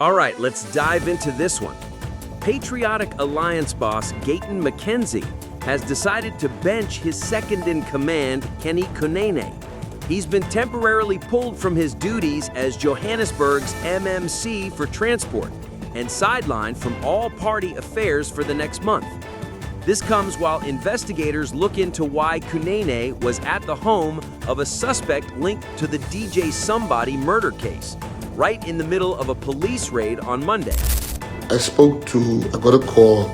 All right, let's dive into this one. Patriotic Alliance boss Gayton McKenzie has decided to bench his second-in-command, Kenny Kunene. He's been temporarily pulled from his duties as Johannesburg's MMC for transport and sidelined from all party affairs for the next month. This comes while investigators look into why Kunene was at the home of a suspect linked to the DJ Sumbody murder case, right in the middle of a police raid on Monday. I got a call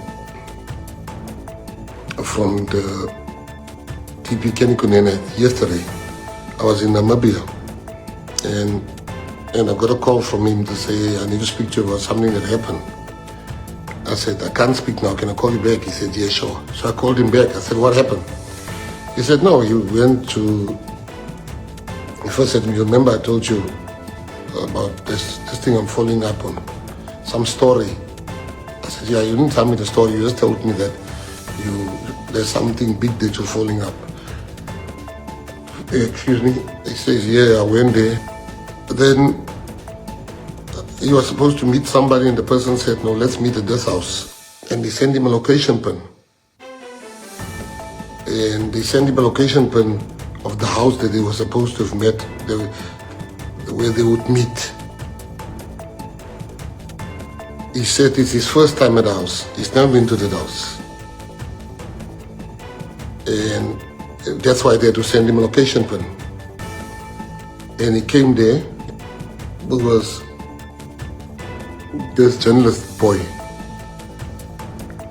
from the TP Kenny Kunene yesterday. I was in Namibia and I got a call from him to say, I need to speak to you about something that happened. I said, I can't speak now, can I call you back? He said, yeah, sure. So I called him back. I said, what happened? He said, no, he went to, he first said, you remember I told you about this thing I'm following up on, some story. I said, yeah, you didn't tell me the story, you just told me that there's something big that you're following up. Excuse me, he says, yeah, I went there. But then he was supposed to meet somebody and the person said, no, let's meet at this house. And they sent him a location pin. And they sent him a location pin of the house that they were supposed to have met, where they would meet. He said it's his first time at the house. He's never been to the house. And that's why they had to send him a location pin. And he came there. There was this journalist boy.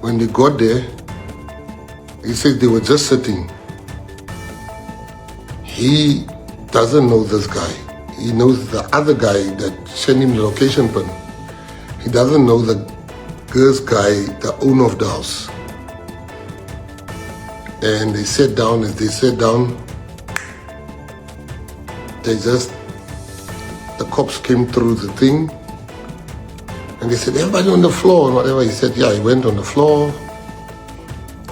When they got there, he said they were just sitting. He doesn't know this guy. He knows the other guy that sent him the location pin. He doesn't know the girl's guy, the owner of the house. And they sat down. As they sat down, the cops came through the thing. And they said, everybody on the floor and whatever. He said, yeah, he went on the floor.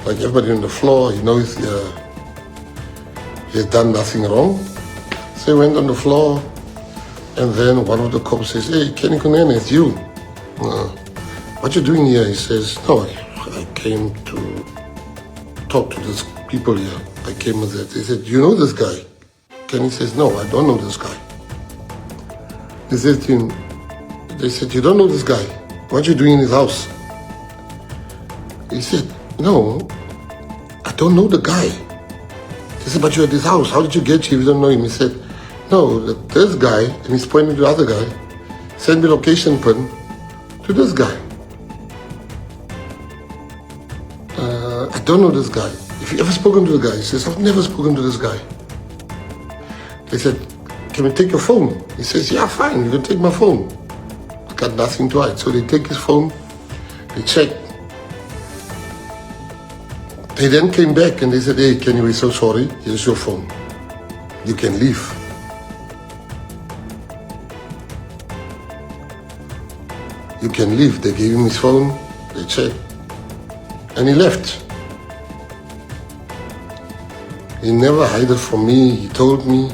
Like everybody on the floor, he knows he has done nothing wrong. So he went on the floor. And then one of the cops says, hey, Kenny Kunene, it's you. What you doing here? He says, no, I came to talk to these people here. I came with that. They said, you know this guy? Kenny says, no, I don't know this guy. They said, you don't know this guy? What you doing in his house? He said, no, I don't know the guy. They said, but you're at his house. How did you get here if you don't know him? He said, no, this guy, and he's pointing to the other guy, send me location pin to this guy. I don't know this guy. If you ever spoken to the guy? He says, I've never spoken to this guy. They said, can we take your phone? He says, yeah, fine, you can take my phone. He's got nothing to hide. So they take his phone, they check. They then came back and they said, hey, Kenny, we're so sorry, here's your phone. You can leave. You can leave. They gave him his phone, they checked, and he left. He never hid it from me. He told me,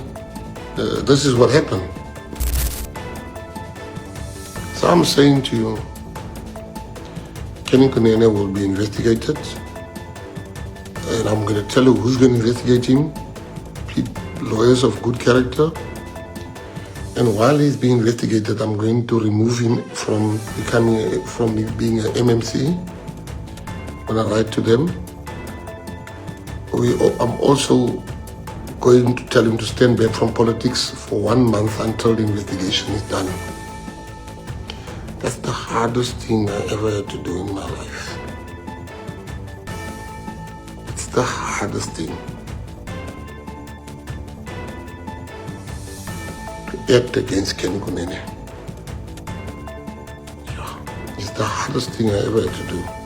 this is what happened. So I'm saying to you, Kenny Kunene will be investigated, and I'm going to tell you who's going to investigate him, lawyers of good character. And while he's being investigated, I'm going to remove him from being an MMC when I write to them. I'm also going to tell him to stand back from politics for 1 month until the investigation is done. That's the hardest thing I ever had to do in my life. It's the hardest thing. Act against Kenny Kunene. Yeah, it's the hardest thing I ever had to do.